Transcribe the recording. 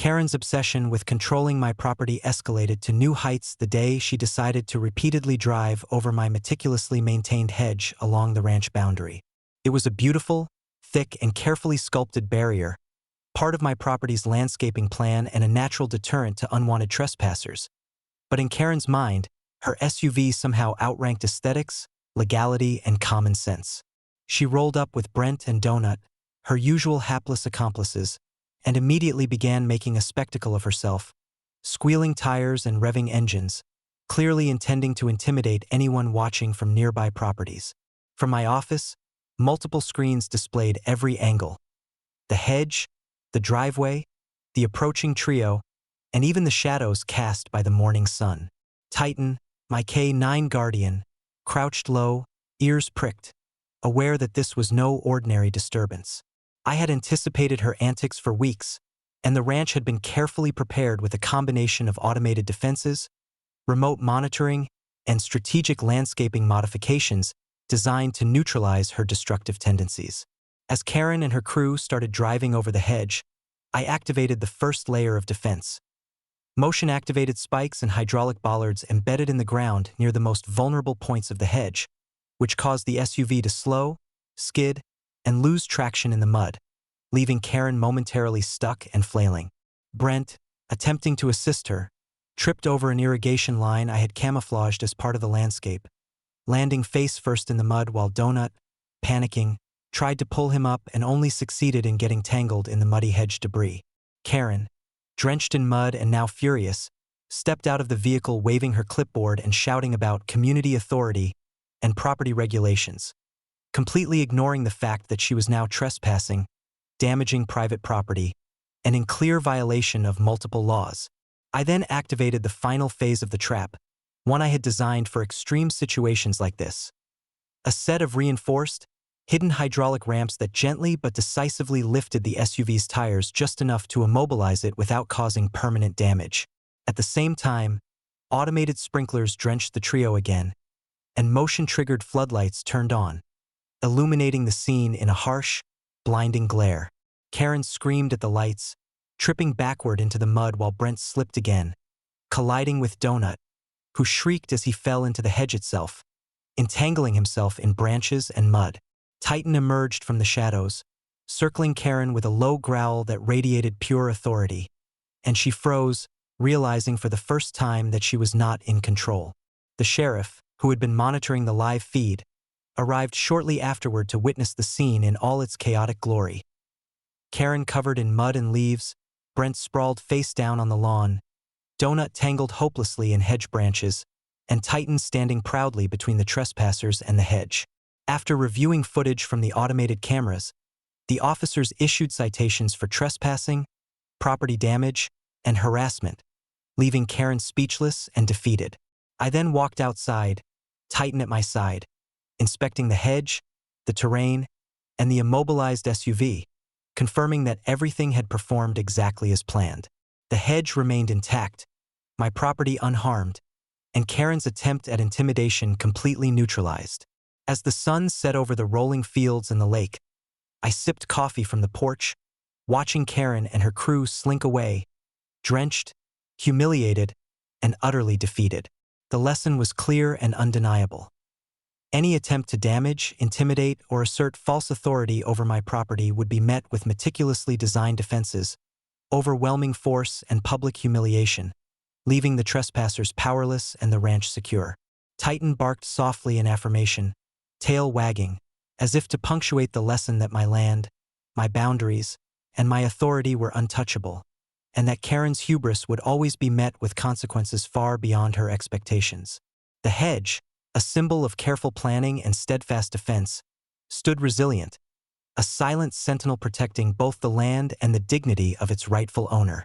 Karen's obsession with controlling my property escalated to new heights the day she decided to repeatedly drive over my meticulously maintained hedge along the ranch boundary. It was a beautiful, thick, and carefully sculpted barrier, part of my property's landscaping plan and a natural deterrent to unwanted trespassers. But in Karen's mind, her SUV somehow outranked aesthetics, legality, and common sense. She rolled up with Brent and Donut, her usual hapless accomplices, and immediately began making a spectacle of herself, squealing tires and revving engines, clearly intending to intimidate anyone watching from nearby properties. From my office, multiple screens displayed every angle: the hedge, the driveway, the approaching trio, and even the shadows cast by the morning sun. Titan, my K9 guardian, crouched low, ears pricked, aware that this was no ordinary disturbance. I had anticipated her antics for weeks, and the ranch had been carefully prepared with a combination of automated defenses, remote monitoring, and strategic landscaping modifications designed to neutralize her destructive tendencies. As Karen and her crew started driving over the hedge, I activated the first layer of defense: motion-activated spikes and hydraulic bollards embedded in the ground near the most vulnerable points of the hedge, which caused the SUV to slow, skid, and lose traction in the mud, leaving Karen momentarily stuck and flailing. Brent, attempting to assist her, tripped over an irrigation line I had camouflaged as part of the landscape, landing face first in the mud while Donut, panicking, tried to pull him up and only succeeded in getting tangled in the muddy hedge debris. Karen, drenched in mud and now furious, stepped out of the vehicle waving her clipboard and shouting about community authority and property regulations, completely ignoring the fact that she was now trespassing, damaging private property, and in clear violation of multiple laws. I then activated the final phase of the trap, one I had designed for extreme situations like this: a set of reinforced, hidden hydraulic ramps that gently but decisively lifted the SUV's tires just enough to immobilize it without causing permanent damage. At the same time, automated sprinklers drenched the trio again, and motion-triggered floodlights turned on, illuminating the scene in a harsh, blinding glare. Karen screamed at the lights, tripping backward into the mud while Brent slipped again, colliding with Donut, who shrieked as he fell into the hedge itself, entangling himself in branches and mud. Titan emerged from the shadows, circling Karen with a low growl that radiated pure authority, and she froze, realizing for the first time that she was not in control. The sheriff, who had been monitoring the live feed, arrived shortly afterward to witness the scene in all its chaotic glory. Karen covered in mud and leaves, Brent sprawled face down on the lawn, Donut tangled hopelessly in hedge branches, and Titan standing proudly between the trespassers and the hedge. After reviewing footage from the automated cameras, the officers issued citations for trespassing, property damage, and harassment, leaving Karen speechless and defeated. I then walked outside, Titan at my side, inspecting the hedge, the terrain, and the immobilized SUV, confirming that everything had performed exactly as planned. The hedge remained intact, my property unharmed, and Karen's attempt at intimidation completely neutralized. As the sun set over the rolling fields and the lake, I sipped coffee from the porch, watching Karen and her crew slink away, drenched, humiliated, and utterly defeated. The lesson was clear and undeniable. Any attempt to damage, intimidate, or assert false authority over my property would be met with meticulously designed defenses, overwhelming force, and public humiliation, leaving the trespassers powerless and the ranch secure. Titan barked softly in affirmation, tail wagging, as if to punctuate the lesson that my land, my boundaries, and my authority were untouchable, and that Karen's hubris would always be met with consequences far beyond her expectations. The hedge, a symbol of careful planning and steadfast defense, stood resilient, a silent sentinel protecting both the land and the dignity of its rightful owner.